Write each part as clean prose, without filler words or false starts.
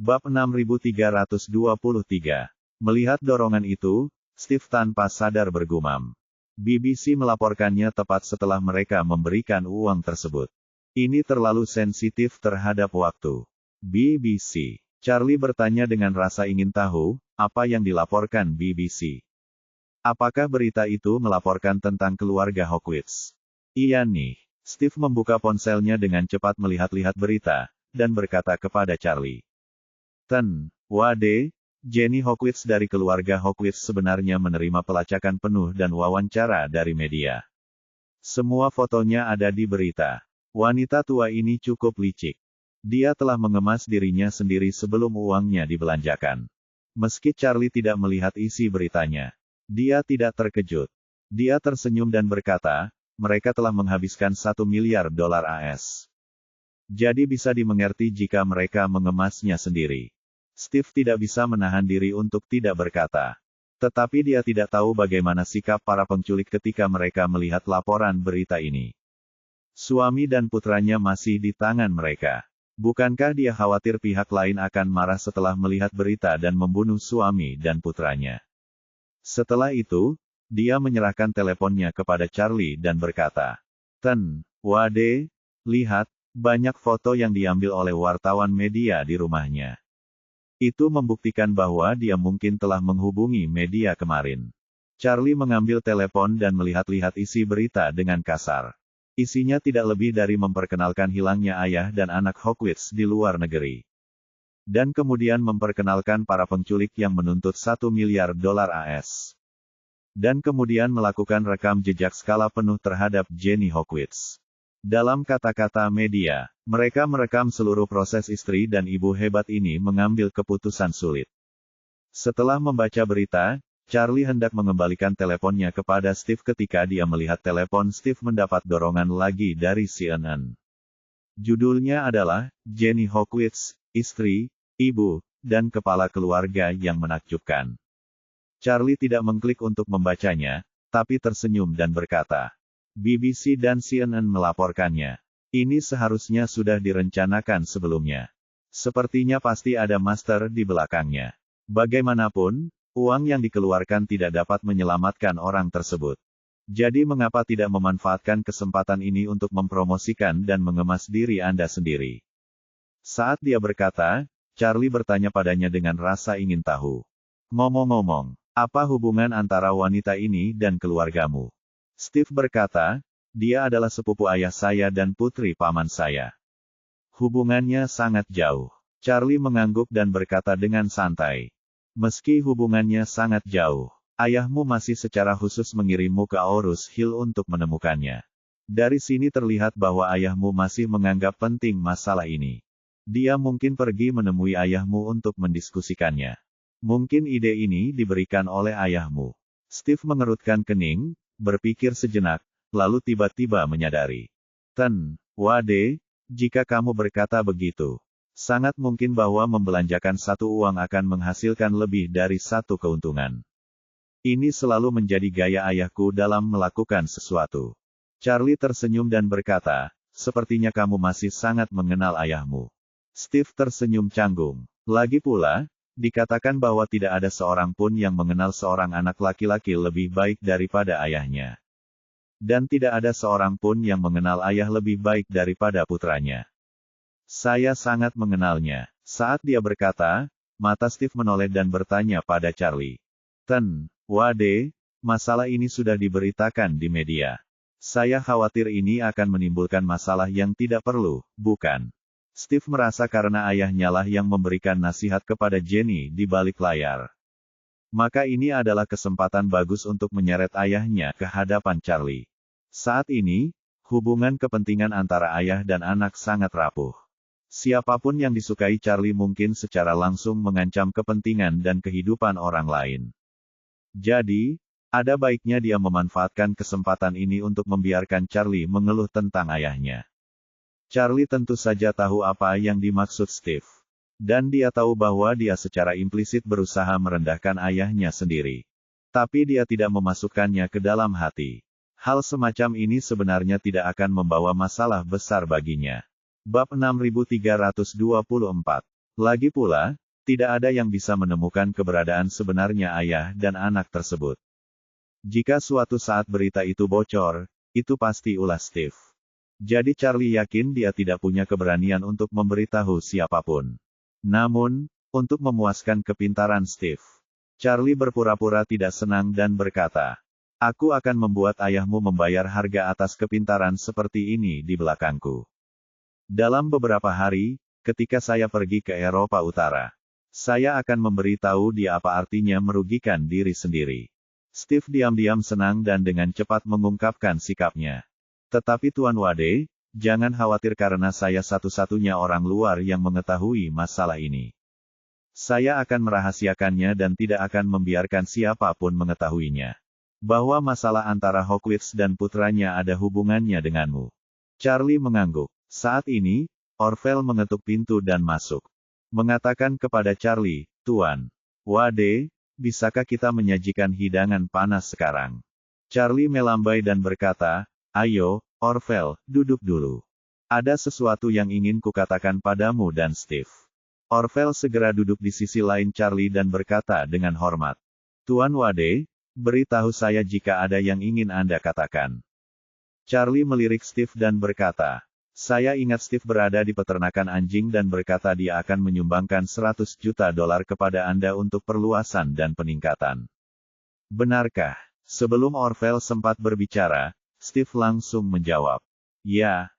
Bab 6323. Melihat dorongan itu, Steve tanpa sadar bergumam. BBC melaporkannya tepat setelah mereka memberikan uang tersebut. Ini terlalu sensitif terhadap waktu. BBC. Charlie bertanya dengan rasa ingin tahu, apa yang dilaporkan BBC. Apakah berita itu melaporkan tentang keluarga Hawkins? Iya nih. Steve membuka ponselnya dengan cepat melihat-lihat berita, dan berkata kepada Charlie. Wade, Jenny Hawkins dari keluarga Hawkins sebenarnya menerima pelacakan penuh dan wawancara dari media. Semua fotonya ada di berita. Wanita tua ini cukup licik. Dia telah mengemas dirinya sendiri sebelum uangnya dibelanjakan. Meski Charlie tidak melihat isi beritanya, dia tidak terkejut. Dia tersenyum dan berkata, mereka telah menghabiskan $1 miliar AS. Jadi bisa dimengerti jika mereka mengemasnya sendiri. Steve tidak bisa menahan diri untuk tidak berkata. Tetapi dia tidak tahu bagaimana sikap para penculik ketika mereka melihat laporan berita ini. Suami dan putranya masih di tangan mereka. Bukankah dia khawatir pihak lain akan marah setelah melihat berita dan membunuh suami dan putranya? Setelah itu, dia menyerahkan teleponnya kepada Charlie dan berkata, Wade, lihat, banyak foto yang diambil oleh wartawan media di rumahnya. Itu membuktikan bahwa dia mungkin telah menghubungi media kemarin. Charlie mengambil telepon dan melihat-lihat isi berita dengan kasar. Isinya tidak lebih dari memperkenalkan hilangnya ayah dan anak Hawkins di luar negeri. Dan kemudian memperkenalkan para penculik yang menuntut $1 miliar AS. Dan kemudian melakukan rekam jejak skala penuh terhadap Jenny Hawkins. Dalam kata-kata media, mereka merekam seluruh proses istri dan ibu hebat ini mengambil keputusan sulit. Setelah membaca berita, Charlie hendak mengembalikan teleponnya kepada Steve ketika dia melihat telepon Steve mendapat dorongan lagi dari CNN. Judulnya adalah, Jenny Hawkins, istri, ibu, dan kepala keluarga yang menakjubkan. Charlie tidak mengklik untuk membacanya, tapi tersenyum dan berkata, BBC dan CNN melaporkannya. Ini seharusnya sudah direncanakan sebelumnya. Sepertinya pasti ada master di belakangnya. Bagaimanapun, uang yang dikeluarkan tidak dapat menyelamatkan orang tersebut. Jadi mengapa tidak memanfaatkan kesempatan ini untuk mempromosikan dan mengemas diri Anda sendiri? Saat dia berkata, Charlie bertanya padanya dengan rasa ingin tahu. Ngomong-ngomong, apa hubungan antara wanita ini dan keluargamu? Steve berkata, dia adalah sepupu ayah saya dan putri paman saya. Hubungannya sangat jauh. Charlie mengangguk dan berkata dengan santai. Meski hubungannya sangat jauh, ayahmu masih secara khusus mengirimmu ke Aurus Hill untuk menemukannya. Dari sini terlihat bahwa ayahmu masih menganggap penting masalah ini. Dia mungkin pergi menemui ayahmu untuk mendiskusikannya. Mungkin ide ini diberikan oleh ayahmu. Steve mengerutkan kening, berpikir sejenak, lalu tiba-tiba menyadari. Wade, jika kamu berkata begitu, sangat mungkin bahwa membelanjakan satu uang akan menghasilkan lebih dari satu keuntungan. Ini selalu menjadi gaya ayahku dalam melakukan sesuatu. Charlie tersenyum dan berkata, sepertinya kamu masih sangat mengenal ayahmu. Steve tersenyum canggung. Lagi pula, dikatakan bahwa tidak ada seorang pun yang mengenal seorang anak laki-laki lebih baik daripada ayahnya. Dan tidak ada seorang pun yang mengenal ayah lebih baik daripada putranya. Saya sangat mengenalnya. Saat dia berkata, mata Steve menoleh dan bertanya pada Charlie. Wade, masalah ini sudah diberitakan di media. Saya khawatir ini akan menimbulkan masalah yang tidak perlu, bukan? Steve merasa karena ayahnya lah yang memberikan nasihat kepada Jenny di balik layar. Maka ini adalah kesempatan bagus untuk menyeret ayahnya ke hadapan Charlie. Saat ini, hubungan kepentingan antara ayah dan anak sangat rapuh. Siapapun yang disukai Charlie mungkin secara langsung mengancam kepentingan dan kehidupan orang lain. Jadi, ada baiknya dia memanfaatkan kesempatan ini untuk membiarkan Charlie mengeluh tentang ayahnya. Charlie tentu saja tahu apa yang dimaksud Steve. Dan dia tahu bahwa dia secara implisit berusaha merendahkan ayahnya sendiri. Tapi dia tidak memasukkannya ke dalam hati. Hal semacam ini sebenarnya tidak akan membawa masalah besar baginya. Bab 6324. Lagi pula, tidak ada yang bisa menemukan keberadaan sebenarnya ayah dan anak tersebut. Jika suatu saat berita itu bocor, itu pasti ulah Steve. Jadi Charlie yakin dia tidak punya keberanian untuk memberitahu siapapun. Namun, untuk memuaskan kepintaran Steve, Charlie berpura-pura tidak senang dan berkata, "Aku akan membuat ayahmu membayar harga atas kepintaran seperti ini di belakangku. Dalam beberapa hari, ketika saya pergi ke Eropa Utara, saya akan memberitahu dia apa artinya merugikan diri sendiri." Steve diam-diam senang dan dengan cepat mengungkapkan sikapnya. "Tetapi Tuan Wade, jangan khawatir karena saya satu-satunya orang luar yang mengetahui masalah ini. Saya akan merahasiakannya dan tidak akan membiarkan siapapun mengetahuinya. Bahwa masalah antara Hawkins dan putranya ada hubungannya denganmu." Charlie mengangguk. Saat ini, Orville mengetuk pintu dan masuk. Mengatakan kepada Charlie, "Tuan Wade, bisakah kita menyajikan hidangan panas sekarang?" Charlie melambai dan berkata, "Ayo, Orville, duduk dulu. Ada sesuatu yang ingin kukatakan padamu dan Steve." Orville segera duduk di sisi lain Charlie dan berkata dengan hormat, "Tuan Wade, beritahu saya jika ada yang ingin Anda katakan." Charlie melirik Steve dan berkata, "Saya ingat Steve berada di peternakan anjing dan berkata dia akan menyumbangkan $100 juta kepada Anda untuk perluasan dan peningkatan. Benarkah?" Sebelum Orville sempat berbicara, Steve langsung menjawab, Ya.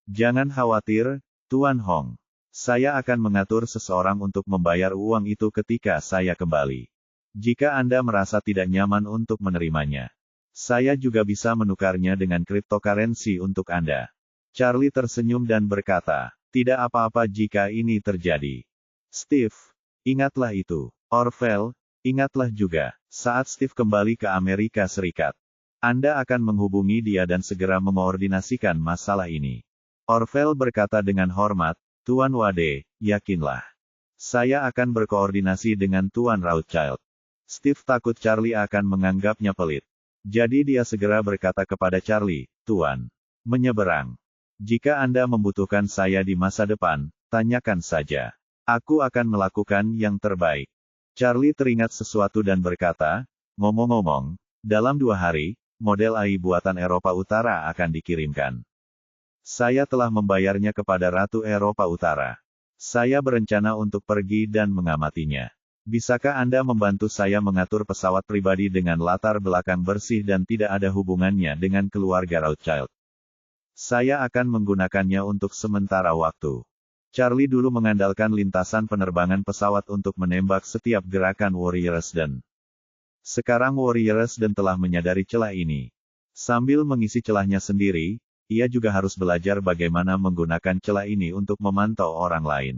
Jangan khawatir, Tuan Hong. Saya akan mengatur seseorang untuk membayar uang itu ketika saya kembali. Jika Anda merasa tidak nyaman untuk menerimanya, saya juga bisa menukarnya dengan cryptocurrency untuk Anda." Charlie tersenyum dan berkata, "Tidak apa-apa jika ini terjadi. Steve, ingatlah itu. Orville, ingatlah juga, saat Steve kembali ke Amerika Serikat, Anda akan menghubungi dia dan segera mengoordinasikan masalah ini." Orville berkata dengan hormat, "Tuan Wade, yakinlah. Saya akan berkoordinasi dengan Tuan Rothschild." Steve takut Charlie akan menganggapnya pelit. Jadi dia segera berkata kepada Charlie, "Tuan menyeberang. Jika Anda membutuhkan saya di masa depan, tanyakan saja. Aku akan melakukan yang terbaik." Charlie teringat sesuatu dan berkata, "Ngomong-ngomong, dalam 2 hari, model AI buatan Eropa Utara akan dikirimkan. Saya telah membayarnya kepada Ratu Eropa Utara. Saya berencana untuk pergi dan mengamatinya. Bisakah Anda membantu saya mengatur pesawat pribadi dengan latar belakang bersih dan tidak ada hubungannya dengan keluarga Rothschild? Saya akan menggunakannya untuk sementara waktu." Charlie dulu mengandalkan lintasan penerbangan pesawat untuk menembak setiap gerakan Warriors dan sekarang Warriors dan telah menyadari celah ini. Sambil mengisi celahnya sendiri, ia juga harus belajar bagaimana menggunakan celah ini untuk memantau orang lain.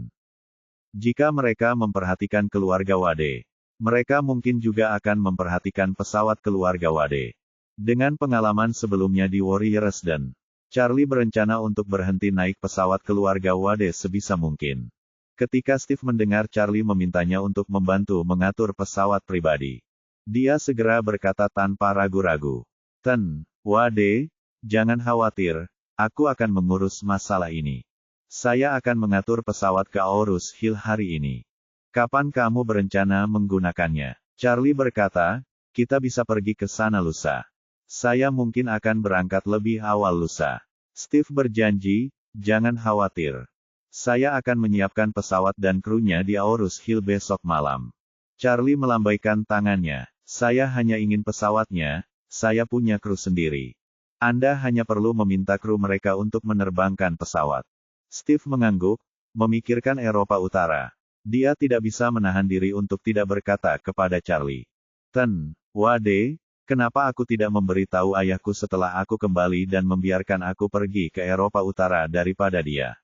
Jika mereka memperhatikan keluarga Wade, mereka mungkin juga akan memperhatikan pesawat keluarga Wade. Dengan pengalaman sebelumnya di Warriors dan Charlie berencana untuk berhenti naik pesawat keluarga Wade sebisa mungkin. Ketika Steve mendengar Charlie memintanya untuk membantu mengatur pesawat pribadi, dia segera berkata tanpa ragu-ragu, "Tuan Wade, jangan khawatir, aku akan mengurus masalah ini. Saya akan mengatur pesawat ke Aurus Hill hari ini. Kapan kamu berencana menggunakannya?" Charlie berkata, "Kita bisa pergi ke sana lusa. Saya mungkin akan berangkat lebih awal lusa." Steve berjanji, "Jangan khawatir. Saya akan menyiapkan pesawat dan krunya di Aurus Hill besok malam." Charlie melambaikan tangannya, "Saya hanya ingin pesawatnya, saya punya kru sendiri. Anda hanya perlu meminta kru mereka untuk menerbangkan pesawat." Steve mengangguk, memikirkan Eropa Utara. Dia tidak bisa menahan diri untuk tidak berkata kepada Charlie, "Tuan Wade, kenapa aku tidak memberitahu ayahku setelah aku kembali dan membiarkan aku pergi ke Eropa Utara daripada dia?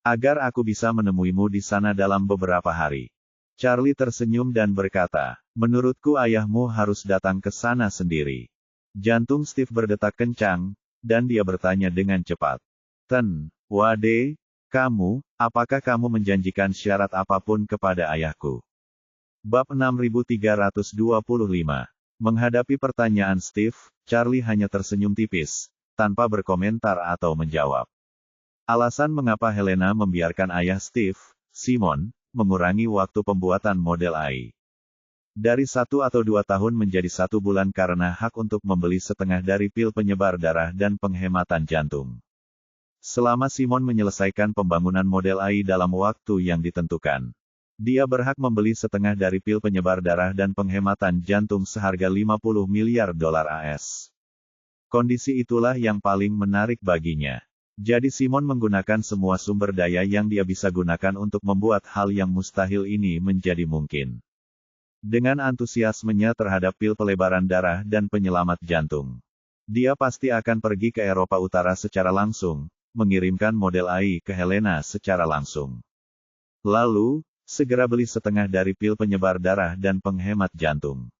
Agar aku bisa menemuimu di sana dalam beberapa hari." Charlie tersenyum dan berkata, "Menurutku ayahmu harus datang ke sana sendiri." Jantung Steve berdetak kencang, dan dia bertanya dengan cepat, "Tuan Wade, apakah kamu menjanjikan syarat apapun kepada ayahku?" Bab 6325. Menghadapi pertanyaan Steve, Charlie hanya tersenyum tipis, tanpa berkomentar atau menjawab. Alasan mengapa Helena membiarkan ayah Steve, Simon, mengurangi waktu pembuatan model AI. Dari 1 atau 2 tahun menjadi 1 bulan karena hak untuk membeli setengah dari pil penyebar darah dan penghematan jantung. Selama Simon menyelesaikan pembangunan model AI dalam waktu yang ditentukan, dia berhak membeli setengah dari pil penyebar darah dan penghematan jantung seharga 50 miliar dolar AS. Kondisi itulah yang paling menarik baginya. Jadi Simon menggunakan semua sumber daya yang dia bisa gunakan untuk membuat hal yang mustahil ini menjadi mungkin. Dengan antusiasmenya terhadap pil pelebaran darah dan penyelamat jantung, dia pasti akan pergi ke Eropa Utara secara langsung, mengirimkan model AI ke Helena secara langsung. Lalu, segera beli setengah dari pil penyebar darah dan penghemat jantung.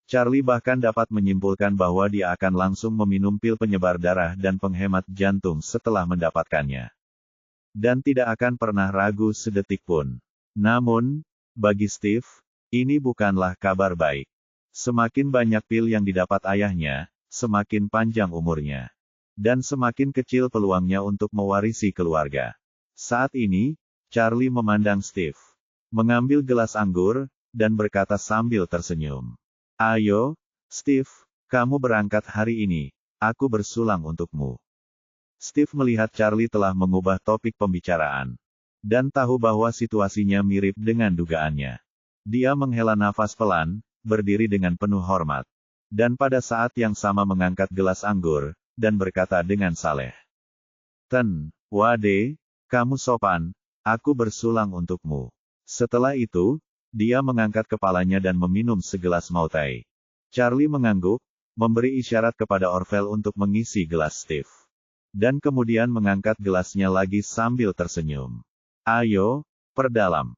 Charlie bahkan dapat menyimpulkan bahwa dia akan langsung meminum pil penyebar darah dan penghemat jantung setelah mendapatkannya. Dan tidak akan pernah ragu sedetik pun. Namun, bagi Steve, ini bukanlah kabar baik. Semakin banyak pil yang didapat ayahnya, semakin panjang umurnya. Dan semakin kecil peluangnya untuk mewarisi keluarga. Saat ini, Charlie memandang Steve, mengambil gelas anggur, dan berkata sambil tersenyum. Ayo, Steve, kamu berangkat hari ini, aku bersulang untukmu. Steve melihat Charlie telah mengubah topik pembicaraan, dan tahu bahwa situasinya mirip dengan dugaannya. Dia menghela nafas pelan, berdiri dengan penuh hormat, dan pada saat yang sama mengangkat gelas anggur, dan berkata dengan saleh. Ten, Wade, kamu sopan, aku bersulang untukmu. Setelah itu, dia mengangkat kepalanya dan meminum segelas Mautai. Charlie mengangguk, memberi isyarat kepada Orville untuk mengisi gelas Steve. Dan kemudian mengangkat gelasnya lagi sambil tersenyum. Ayo,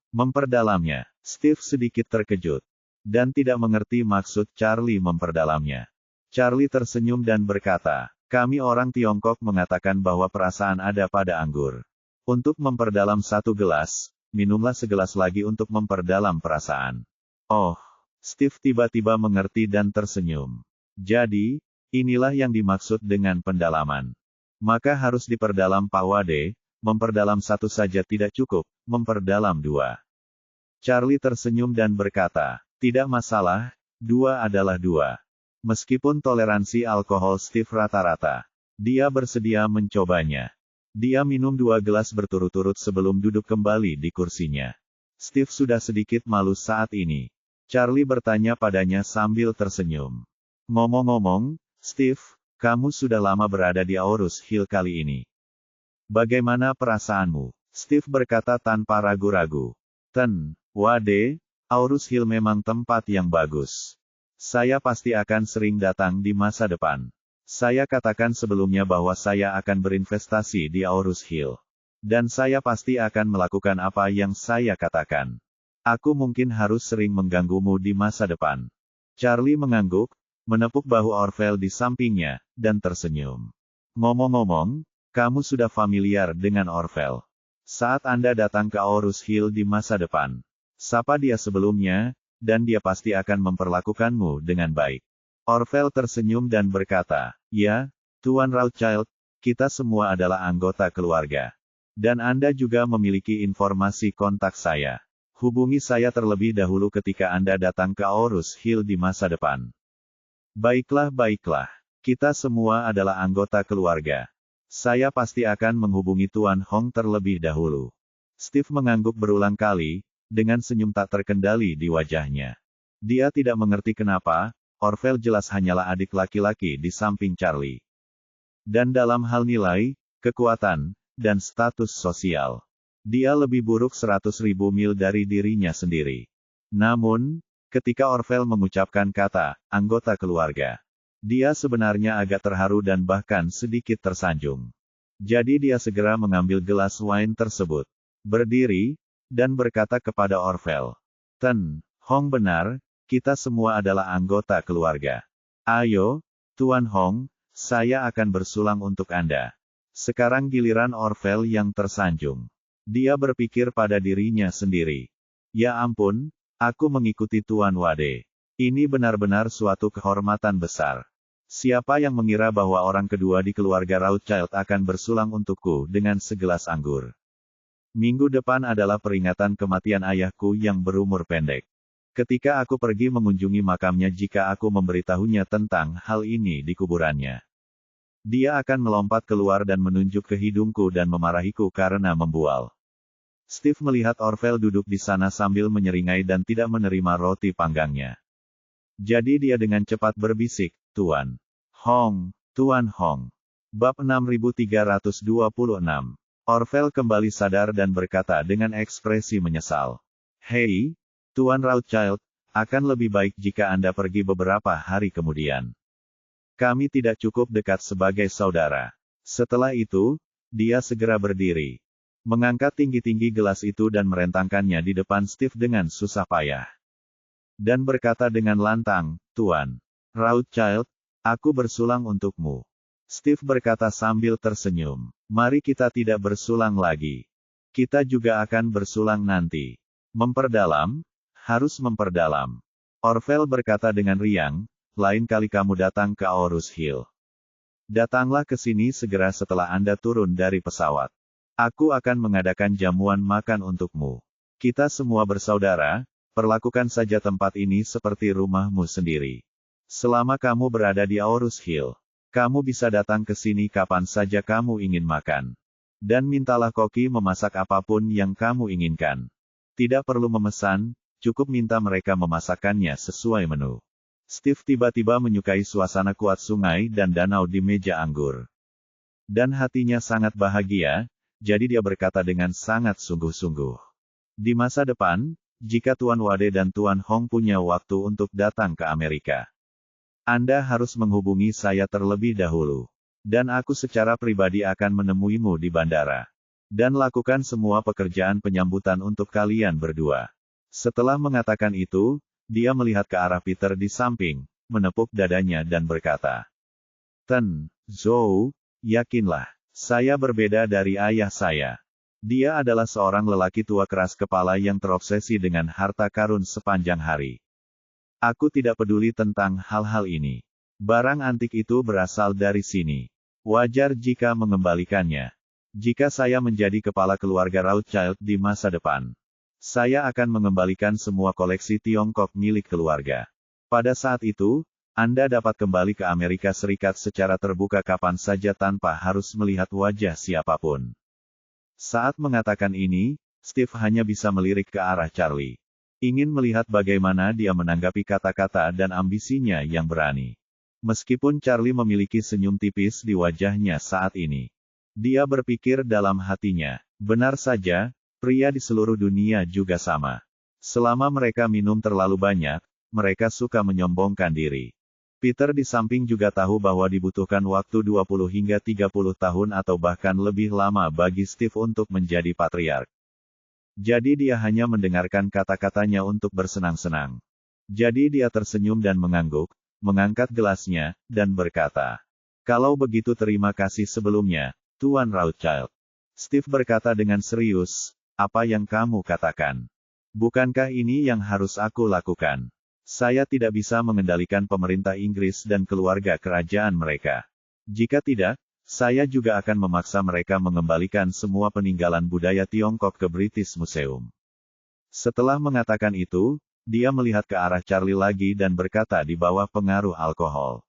memperdalamnya. Steve sedikit terkejut, dan tidak mengerti maksud Charlie memperdalamnya. Charlie tersenyum dan berkata, kami orang Tiongkok mengatakan bahwa perasaan ada pada anggur. Untuk memperdalam satu gelas, minumlah segelas lagi untuk memperdalam perasaan. Oh, Steve tiba-tiba mengerti dan tersenyum. Jadi, inilah yang dimaksud dengan pendalaman. Maka harus diperdalam Pak Wade, memperdalam satu saja tidak cukup, memperdalam 2. Charlie tersenyum dan berkata, tidak masalah, 2 adalah 2. Meskipun toleransi alkohol Steve rata-rata, dia bersedia mencobanya. Dia minum 2 gelas berturut-turut sebelum duduk kembali di kursinya. Steve sudah sedikit malu saat ini. Charlie bertanya padanya sambil tersenyum. Ngomong-ngomong, Steve, kamu sudah lama berada di Aurus Hill kali ini. Bagaimana perasaanmu? Steve berkata tanpa ragu-ragu. Ten, Wade, Aurus Hill memang tempat yang bagus. Saya pasti akan sering datang di masa depan. Saya katakan sebelumnya bahwa saya akan berinvestasi di Aurus Hill. Dan saya pasti akan melakukan apa yang saya katakan. Aku mungkin harus sering mengganggumu di masa depan. Charlie mengangguk, menepuk bahu Orville di sampingnya, dan tersenyum. Ngomong-ngomong, kamu sudah familiar dengan Orville. Saat Anda datang ke Aurus Hill di masa depan, sapa dia sebelumnya, dan dia pasti akan memperlakukanmu dengan baik. Orville tersenyum dan berkata, ya, Tuan Rothschild, kita semua adalah anggota keluarga. Dan Anda juga memiliki informasi kontak saya. Hubungi saya terlebih dahulu ketika Anda datang ke Aurus Hill di masa depan. Baiklah. Kita semua adalah anggota keluarga. Saya pasti akan menghubungi Tuan Hong terlebih dahulu. Steve mengangguk berulang kali, dengan senyum tak terkendali di wajahnya. Dia tidak mengerti kenapa, Orville jelas hanyalah adik laki-laki di samping Charlie. Dan dalam hal nilai, kekuatan, dan status sosial, dia lebih buruk 100.000 mil dari dirinya sendiri. Namun, ketika Orville mengucapkan kata, anggota keluarga, dia sebenarnya agak terharu dan bahkan sedikit tersanjung. Jadi dia segera mengambil gelas wine tersebut, berdiri, dan berkata kepada Orville, Ten, Hong benar, kita semua adalah anggota keluarga. Ayo, Tuan Hong, saya akan bersulang untuk Anda. Sekarang giliran Orville yang tersanjung. Dia berpikir pada dirinya sendiri. Ya ampun, aku mengikuti Tuan Wade. Ini benar-benar suatu kehormatan besar. Siapa yang mengira bahwa orang kedua di keluarga Rothschild akan bersulang untukku dengan segelas anggur? Minggu depan adalah peringatan kematian ayahku yang berumur pendek. Ketika aku pergi mengunjungi makamnya jika aku memberitahunya tentang hal ini di kuburannya. Dia akan melompat keluar dan menunjuk ke hidungku dan memarahiku karena membual. Steve melihat Orville duduk di sana sambil menyeringai dan tidak menerima roti panggangnya. Jadi dia dengan cepat berbisik, Tuan Hong, Tuan Hong. Bab 6326. Orville kembali sadar dan berkata dengan ekspresi menyesal. Hei, Tuan Rothschild, akan lebih baik jika Anda pergi beberapa hari kemudian. Kami tidak cukup dekat sebagai saudara. Setelah itu, dia segera berdiri. Mengangkat tinggi-tinggi gelas itu dan merentangkannya di depan Steve dengan susah payah. Dan berkata dengan lantang, Tuan Rothschild, aku bersulang untukmu. Steve berkata sambil tersenyum. Mari kita tidak bersulang lagi. Kita juga akan bersulang nanti. Memperdalam, harus memperdalam. Orville berkata dengan riang, lain kali kamu datang ke Aorus Hill. Datanglah ke sini segera setelah Anda turun dari pesawat. Aku akan mengadakan jamuan makan untukmu. Kita semua bersaudara, perlakukan saja tempat ini seperti rumahmu sendiri. Selama kamu berada di Aorus Hill, kamu bisa datang ke sini kapan saja kamu ingin makan. Dan mintalah koki memasak apapun yang kamu inginkan. Tidak perlu memesan, cukup minta mereka memasakkannya sesuai menu. Steve tiba-tiba menyukai suasana kuat sungai dan danau di meja anggur. Dan hatinya sangat bahagia, jadi dia berkata dengan sangat sungguh-sungguh. Di masa depan, jika Tuan Wade dan Tuan Hong punya waktu untuk datang ke Amerika, Anda harus menghubungi saya terlebih dahulu. Dan aku secara pribadi akan menemuimu di bandara. Dan lakukan semua pekerjaan penyambutan untuk kalian berdua. Setelah mengatakan itu, dia melihat ke arah Peter di samping, menepuk dadanya dan berkata, Ten Zhou, yakinlah, saya berbeda dari ayah saya. Dia adalah seorang lelaki tua keras kepala yang terobsesi dengan harta karun sepanjang hari. Aku tidak peduli tentang hal-hal ini. Barang antik itu berasal dari sini. Wajar jika mengembalikannya. Jika saya menjadi kepala keluarga Rothschild di masa depan, saya akan mengembalikan semua koleksi Tiongkok milik keluarga. Pada saat itu, Anda dapat kembali ke Amerika Serikat secara terbuka kapan saja tanpa harus melihat wajah siapapun. Saat mengatakan ini, Steve hanya bisa melirik ke arah Charlie. Ingin melihat bagaimana dia menanggapi kata-kata dan ambisinya yang berani. Meskipun Charlie memiliki senyum tipis di wajahnya saat ini. Dia berpikir dalam hatinya, benar saja, pria di seluruh dunia juga sama. Selama mereka minum terlalu banyak, mereka suka menyombongkan diri. Peter di samping juga tahu bahwa dibutuhkan waktu 20 hingga 30 tahun atau bahkan lebih lama bagi Steve untuk menjadi patriark. Jadi dia hanya mendengarkan kata-katanya untuk bersenang-senang. Jadi dia tersenyum dan mengangguk, mengangkat gelasnya, dan berkata, kalau begitu terima kasih sebelumnya, Tuan Rothschild. Steve berkata dengan serius, apa yang kamu katakan? Bukankah ini yang harus aku lakukan? Saya tidak bisa mengendalikan pemerintah Inggris dan keluarga kerajaan mereka. Jika tidak, saya juga akan memaksa mereka mengembalikan semua peninggalan budaya Tiongkok ke British Museum. Setelah mengatakan itu, dia melihat ke arah Charlie lagi dan berkata di bawah pengaruh alkohol.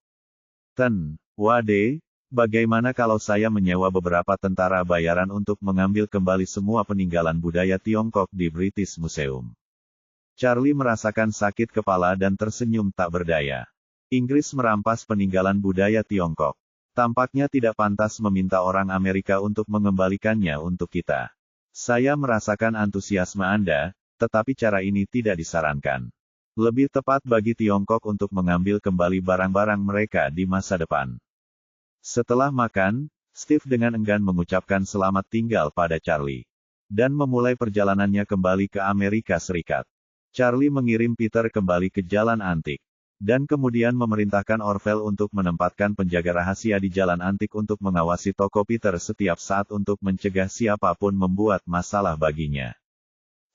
Ten Wade, bagaimana kalau saya menyewa beberapa tentara bayaran untuk mengambil kembali semua peninggalan budaya Tiongkok di British Museum? Charlie merasakan sakit kepala dan tersenyum tak berdaya. Inggris merampas peninggalan budaya Tiongkok. Tampaknya tidak pantas meminta orang Amerika untuk mengembalikannya untuk kita. Saya merasakan antusiasme Anda, tetapi cara ini tidak disarankan. Lebih tepat bagi Tiongkok untuk mengambil kembali barang-barang mereka di masa depan. Setelah makan, Steve dengan enggan mengucapkan selamat tinggal pada Charlie. Dan memulai perjalanannya kembali ke Amerika Serikat. Charlie mengirim Peter kembali ke Jalan Antik. Dan kemudian memerintahkan Orville untuk menempatkan penjaga rahasia di Jalan Antik untuk mengawasi toko Peter setiap saat untuk mencegah siapapun membuat masalah baginya.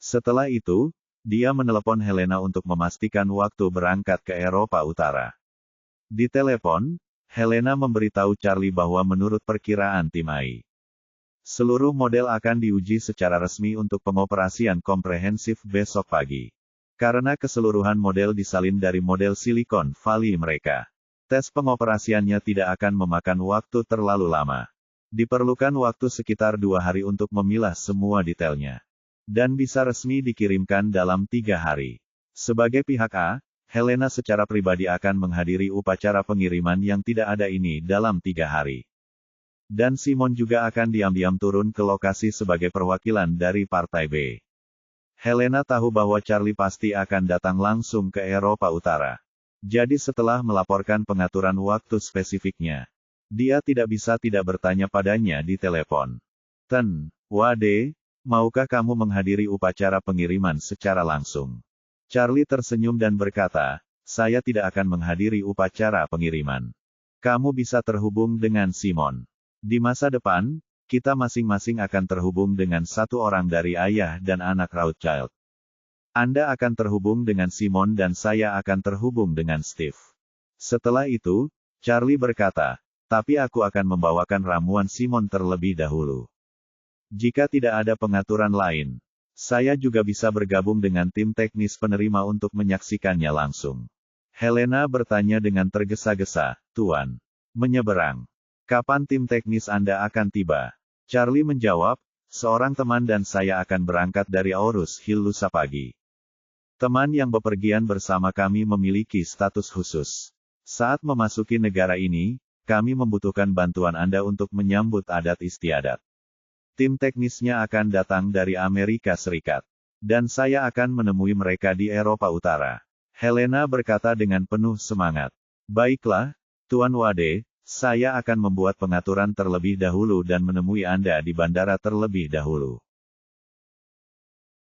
Setelah itu, dia menelepon Helena untuk memastikan waktu berangkat ke Eropa Utara. Di telepon, Helena memberitahu Charlie bahwa menurut perkiraan tim AI, Seluruh model akan diuji secara resmi untuk pengoperasian komprehensif besok pagi. Karena keseluruhan model disalin dari model Silicon Valley mereka. Tes pengoperasiannya tidak akan memakan waktu terlalu lama. Diperlukan waktu sekitar 2 hari untuk memilah semua detailnya. Dan bisa resmi dikirimkan dalam 3 hari. Sebagai pihak A, Helena secara pribadi akan menghadiri upacara pengiriman yang tidak ada ini dalam 3 hari. Dan Simon juga akan diam-diam turun ke lokasi sebagai perwakilan dari Partai B. Helena tahu bahwa Charlie pasti akan datang langsung ke Eropa Utara. Jadi setelah melaporkan pengaturan waktu spesifiknya, dia tidak bisa tidak bertanya padanya di telepon. Ten, Wade, maukah kamu menghadiri upacara pengiriman secara langsung? Charlie tersenyum dan berkata, saya tidak akan menghadiri upacara pengiriman. Kamu bisa terhubung dengan Simon. Di masa depan, kita masing-masing akan terhubung dengan satu orang dari ayah dan anak Rothschild. Anda akan terhubung dengan Simon dan saya akan terhubung dengan Steve. Setelah itu, Charlie berkata, tapi aku akan membawakan ramuan Simon terlebih dahulu. Jika tidak ada pengaturan lain, saya juga bisa bergabung dengan tim teknis penerima untuk menyaksikannya langsung. Helena bertanya dengan tergesa-gesa, Tuan. Menyeberang. Kapan tim teknis Anda akan tiba? Charlie menjawab, seorang teman dan saya akan berangkat dari Aarhus Hill lusa pagi. Teman yang bepergian bersama kami memiliki status khusus. Saat memasuki negara ini, kami membutuhkan bantuan Anda untuk menyambut adat istiadat. Tim teknisnya akan datang dari Amerika Serikat. Dan saya akan menemui mereka di Eropa Utara. Helena berkata dengan penuh semangat. Baiklah, Tuan Wade. Saya akan membuat pengaturan terlebih dahulu dan menemui Anda di bandara terlebih dahulu.